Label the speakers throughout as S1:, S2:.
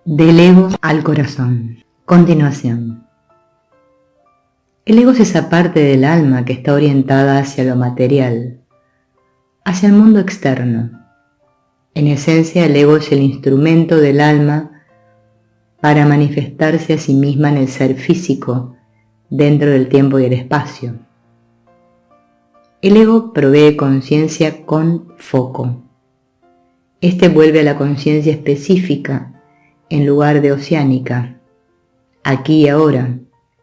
S1: Del ego al corazón. Continuación. El ego es esa parte del alma que está orientada hacia lo material, hacia el mundo externo. En esencia, el ego es el instrumento del alma para manifestarse a sí misma en el ser físico, dentro del tiempo y el espacio. El ego provee conciencia con foco. Este vuelve a la conciencia específica en lugar de oceánica, aquí y ahora,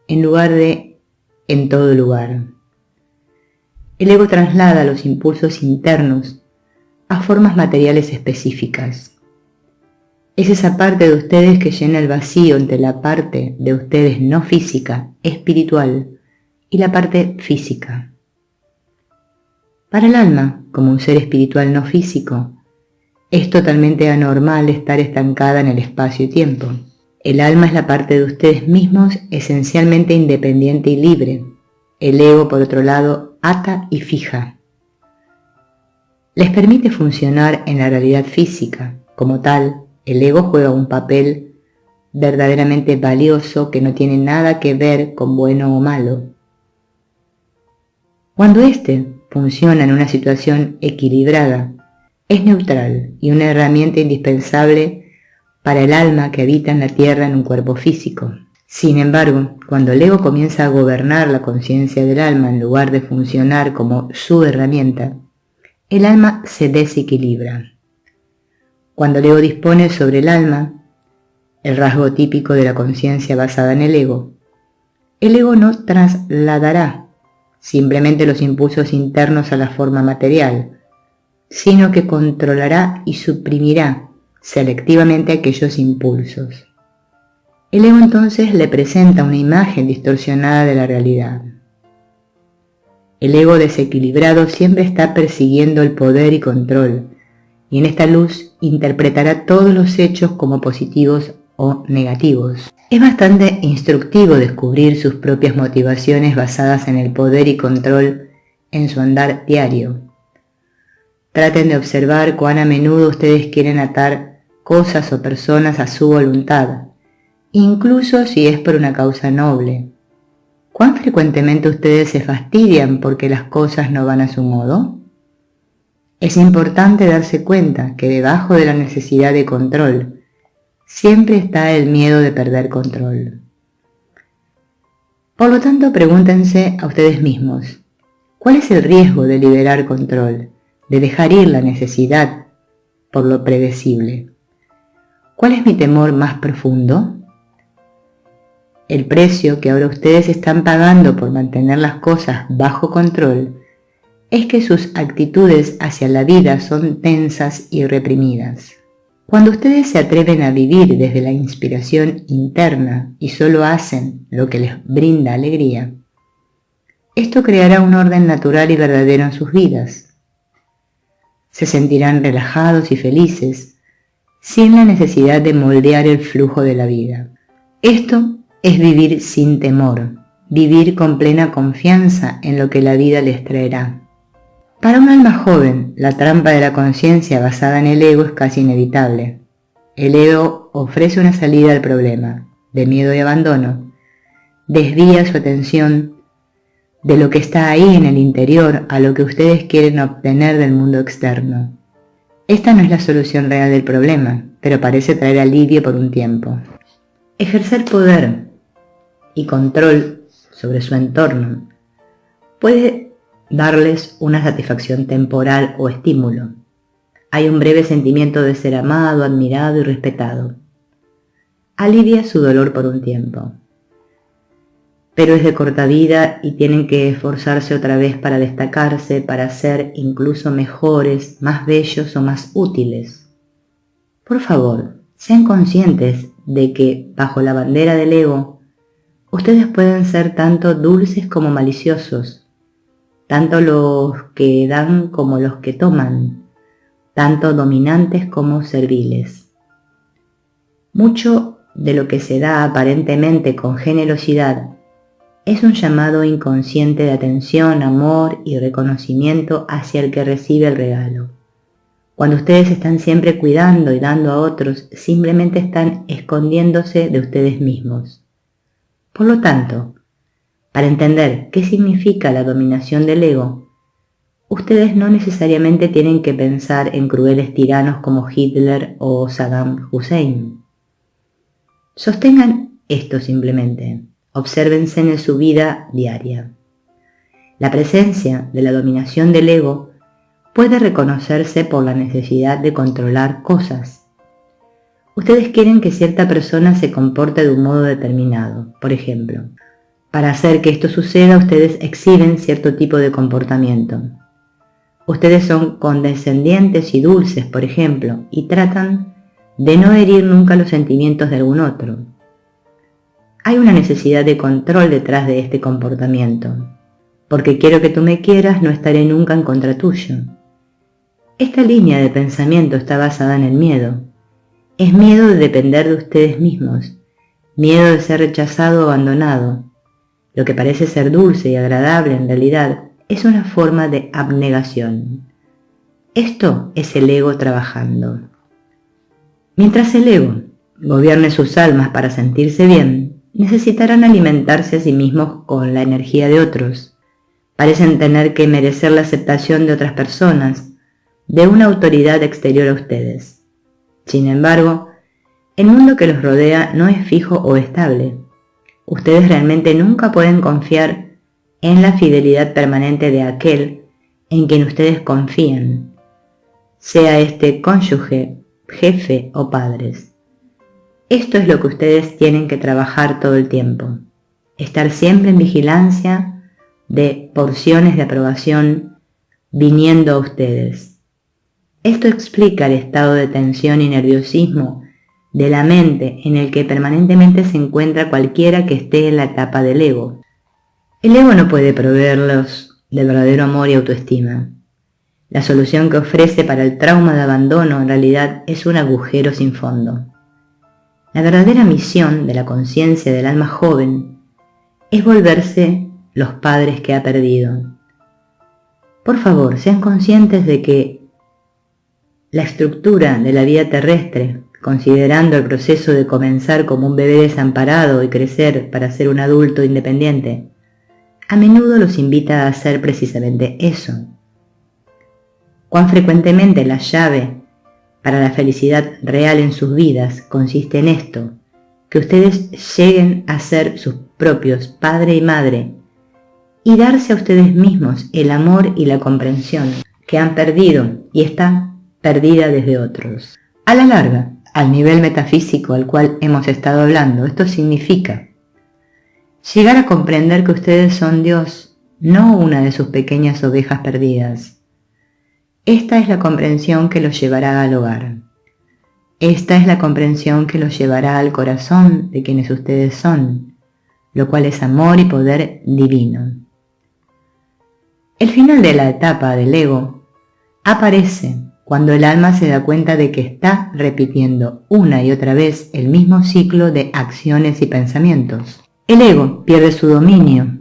S1: en lugar de en todo lugar. El ego traslada los impulsos internos a formas materiales específicas. Es esa parte de ustedes que llena el vacío entre la parte de ustedes no física, espiritual, y la parte física. Para el alma, como un ser espiritual no físico, es totalmente anormal estar estancada en el espacio y tiempo. El alma es la parte de ustedes mismos esencialmente independiente y libre. El ego, por otro lado, ata y fija. Les permite funcionar en la realidad física. Como tal, el ego juega un papel verdaderamente valioso que no tiene nada que ver con bueno o malo. Cuando éste funciona en una situación equilibrada, es neutral y una herramienta indispensable para el alma que habita en la tierra en un cuerpo físico. Sin embargo, cuando el ego comienza a gobernar la conciencia del alma en lugar de funcionar como su herramienta, el alma se desequilibra. Cuando el ego dispone sobre el alma, el rasgo típico de la conciencia basada en el ego no trasladará simplemente los impulsos internos a la forma material, sino que controlará y suprimirá selectivamente aquellos impulsos. El ego entonces le presenta una imagen distorsionada de la realidad. El ego desequilibrado siempre está persiguiendo el poder y control, y en esta luz interpretará todos los hechos como positivos o negativos. Es bastante instructivo descubrir sus propias motivaciones basadas en el poder y control en su andar diario. Traten de observar cuán a menudo ustedes quieren atar cosas o personas a su voluntad, incluso si es por una causa noble. ¿Cuán frecuentemente ustedes se fastidian porque las cosas no van a su modo? Es importante darse cuenta que debajo de la necesidad de control siempre está el miedo de perder control. Por lo tanto, pregúntense a ustedes mismos, ¿cuál es el riesgo de liberar control, de dejar ir la necesidad por lo predecible? ¿Cuál es mi temor más profundo? El precio que ahora ustedes están pagando por mantener las cosas bajo control es que sus actitudes hacia la vida son tensas y reprimidas. Cuando ustedes se atreven a vivir desde la inspiración interna y solo hacen lo que les brinda alegría, esto creará un orden natural y verdadero en sus vidas. Se sentirán relajados y felices, sin la necesidad de moldear el flujo de la vida. Esto es vivir sin temor, vivir con plena confianza en lo que la vida les traerá. Para un alma joven, la trampa de la conciencia basada en el ego es casi inevitable. El ego ofrece una salida al problema, de miedo y abandono. Desvía su atención de lo que está ahí en el interior a lo que ustedes quieren obtener del mundo externo. Esta no es la solución real del problema, pero parece traer alivio por un tiempo. Ejercer poder y control sobre su entorno puede darles una satisfacción temporal o estímulo. Hay un breve sentimiento de ser amado, admirado y respetado. Alivia su dolor por un tiempo. Pero es de corta vida y tienen que esforzarse otra vez para destacarse, para ser incluso mejores, más bellos o más útiles. Por favor, sean conscientes de que, bajo la bandera del ego, ustedes pueden ser tanto dulces como maliciosos, tanto los que dan como los que toman, tanto dominantes como serviles. Mucho de lo que se da aparentemente con generosidad es un llamado inconsciente de atención, amor y reconocimiento hacia el que recibe el regalo. Cuando ustedes están siempre cuidando y dando a otros, simplemente están escondiéndose de ustedes mismos. Por lo tanto, para entender qué significa la dominación del ego, ustedes no necesariamente tienen que pensar en crueles tiranos como Hitler o Saddam Hussein. Sostengan esto simplemente, obsérvense en su vida diaria. La presencia de la dominación del ego puede reconocerse por la necesidad de controlar cosas. Ustedes quieren que cierta persona se comporte de un modo determinado, por ejemplo. Para hacer que esto suceda, ustedes exhiben cierto tipo de comportamiento. Ustedes son condescendientes y dulces, por ejemplo, y tratan de no herir nunca los sentimientos de algún otro. Hay una necesidad de control detrás de este comportamiento. Porque quiero que tú me quieras, no estaré nunca en contra tuyo. Esta línea de pensamiento está basada en el miedo. Es miedo de depender de ustedes mismos, miedo de ser rechazado o abandonado. Lo que parece ser dulce y agradable en realidad es una forma de abnegación. Esto es el ego trabajando. Mientras el ego gobierne sus almas para sentirse bien, necesitarán alimentarse a sí mismos con la energía de otros. Parecen tener que merecer la aceptación de otras personas, de una autoridad exterior a ustedes. Sin embargo, el mundo que los rodea no es fijo o estable. Ustedes realmente nunca pueden confiar en la fidelidad permanente de aquel en quien ustedes confían, sea este cónyuge, jefe o padres. Esto es lo que ustedes tienen que trabajar todo el tiempo. Estar siempre en vigilancia de porciones de aprobación viniendo a ustedes. Esto explica el estado de tensión y nerviosismo de la mente en el que permanentemente se encuentra cualquiera que esté en la etapa del ego. El ego no puede proveerlos de verdadero amor y autoestima. La solución que ofrece para el trauma de abandono en realidad es un agujero sin fondo. La verdadera misión de la conciencia del alma joven es volverse los padres que ha perdido. Por favor, sean conscientes de que la estructura de la vida terrestre, considerando el proceso de comenzar como un bebé desamparado y crecer para ser un adulto independiente, a menudo los invita a hacer precisamente eso. Cuán frecuentemente la llave para la felicidad real en sus vidas consiste en esto, que ustedes lleguen a ser sus propios padre y madre y darse a ustedes mismos el amor y la comprensión que han perdido y está perdida desde otros. A la larga, al nivel metafísico al cual hemos estado hablando, esto significa llegar a comprender que ustedes son Dios, no una de sus pequeñas ovejas perdidas. Esta es la comprensión que los llevará al hogar. Esta es la comprensión que los llevará al corazón de quienes ustedes son, lo cual es amor y poder divino. El final de la etapa del ego aparece cuando el alma se da cuenta de que está repitiendo una y otra vez el mismo ciclo de acciones y pensamientos. El ego pierde su dominio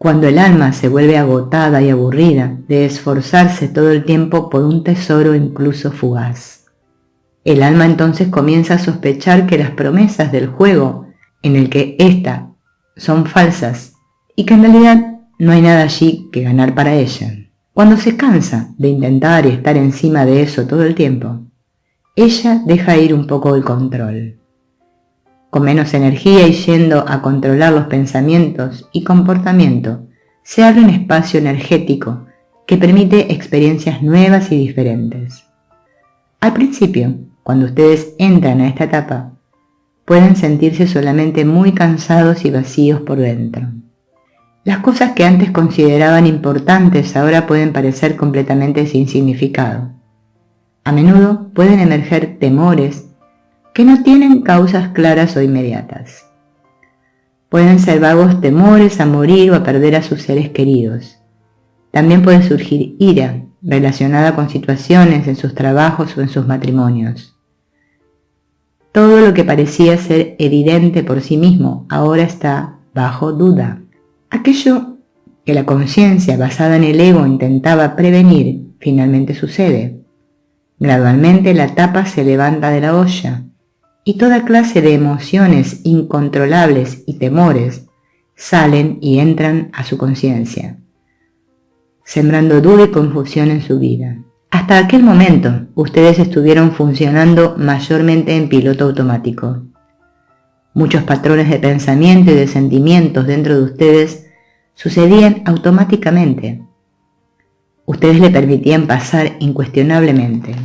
S1: cuando el alma se vuelve agotada y aburrida de esforzarse todo el tiempo por un tesoro incluso fugaz. El alma entonces comienza a sospechar que las promesas del juego en el que ésta son falsas y que en realidad no hay nada allí que ganar para ella. Cuando se cansa de intentar y estar encima de eso todo el tiempo, ella deja ir un poco el control. Con menos energía y yendo a controlar los pensamientos y comportamiento, se abre un espacio energético que permite experiencias nuevas y diferentes. Al principio, cuando ustedes entran a esta etapa, pueden sentirse solamente muy cansados y vacíos por dentro. Las cosas que antes consideraban importantes ahora pueden parecer completamente sin significado. A menudo pueden emerger temores que no tienen causas claras o inmediatas. Pueden ser vagos temores a morir o a perder a sus seres queridos. También puede surgir ira relacionada con situaciones en sus trabajos o en sus matrimonios. Todo lo que parecía ser evidente por sí mismo ahora está bajo duda. Aquello que la conciencia basada en el ego intentaba prevenir finalmente sucede. Gradualmente la tapa se levanta de la olla y toda clase de emociones incontrolables y temores salen y entran a su conciencia, sembrando duda y confusión en su vida. Hasta aquel momento, ustedes estuvieron funcionando mayormente en piloto automático. Muchos patrones de pensamiento y de sentimientos dentro de ustedes sucedían automáticamente. Ustedes le permitían pasar incuestionablemente.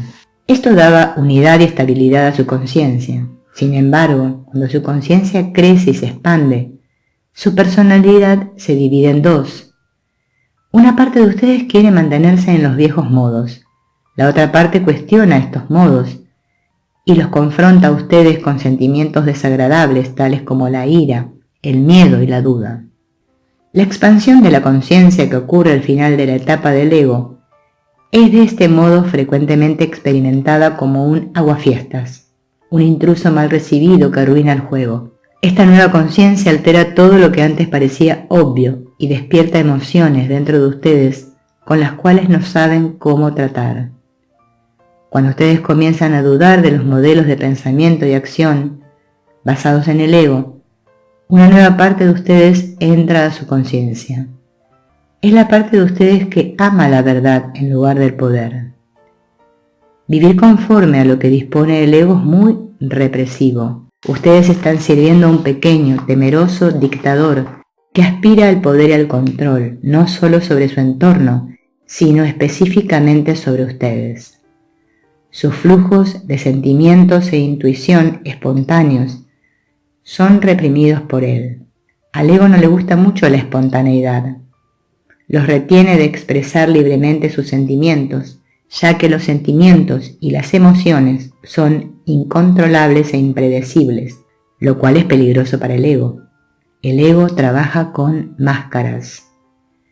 S1: Esto daba unidad y estabilidad a su conciencia. Sin embargo, cuando su conciencia crece y se expande, su personalidad se divide en dos. Una parte de ustedes quiere mantenerse en los viejos modos. La otra parte cuestiona estos modos y los confronta a ustedes con sentimientos desagradables tales como la ira, el miedo y la duda. La expansión de la conciencia que ocurre al final de la etapa del ego es de este modo frecuentemente experimentada como un aguafiestas, un intruso mal recibido que arruina el juego. Esta nueva conciencia altera todo lo que antes parecía obvio y despierta emociones dentro de ustedes con las cuales no saben cómo tratar. Cuando ustedes comienzan a dudar de los modelos de pensamiento y acción basados en el ego, una nueva parte de ustedes entra a su conciencia. Es la parte de ustedes que ama la verdad en lugar del poder. Vivir conforme a lo que dispone el ego es muy represivo. Ustedes están sirviendo a un pequeño, temeroso dictador que aspira al poder y al control, no solo sobre su entorno, sino específicamente sobre ustedes. Sus flujos de sentimientos e intuición espontáneos son reprimidos por él. Al ego no le gusta mucho la espontaneidad. Los retiene de expresar libremente sus sentimientos, ya que los sentimientos y las emociones son incontrolables e impredecibles, lo cual es peligroso para el ego. El ego trabaja con máscaras.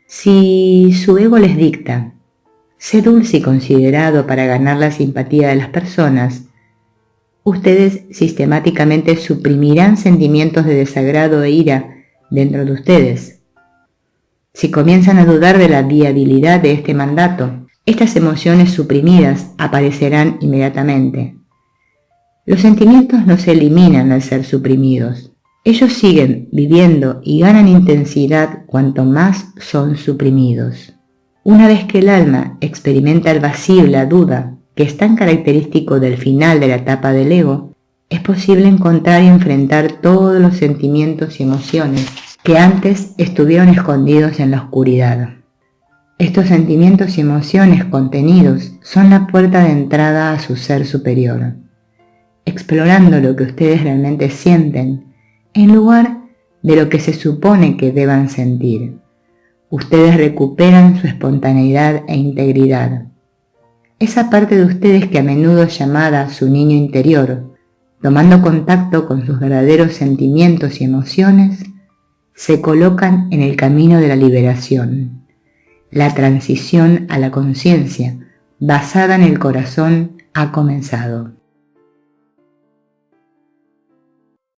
S1: Si su ego les dicta, sé dulce y considerado para ganar la simpatía de las personas, ustedes sistemáticamente suprimirán sentimientos de desagrado e ira dentro de ustedes. Si comienzan a dudar de la viabilidad de este mandato, estas emociones suprimidas aparecerán inmediatamente. Los sentimientos no se eliminan al ser suprimidos. Ellos siguen viviendo y ganan intensidad cuanto más son suprimidos. Una vez que el alma experimenta el vacío y la duda, que es tan característico del final de la etapa del ego, es posible encontrar y enfrentar todos los sentimientos y emociones que antes estuvieron escondidos en la oscuridad. Estos sentimientos y emociones contenidos son la puerta de entrada a su ser superior, explorando lo que ustedes realmente sienten en lugar de lo que se supone que deban sentir. Ustedes recuperan su espontaneidad e integridad. Esa parte de ustedes que a menudo es llamada su niño interior, tomando contacto con sus verdaderos sentimientos y emociones, se colocan en el camino de la liberación. La transición a la conciencia basada en el corazón ha comenzado.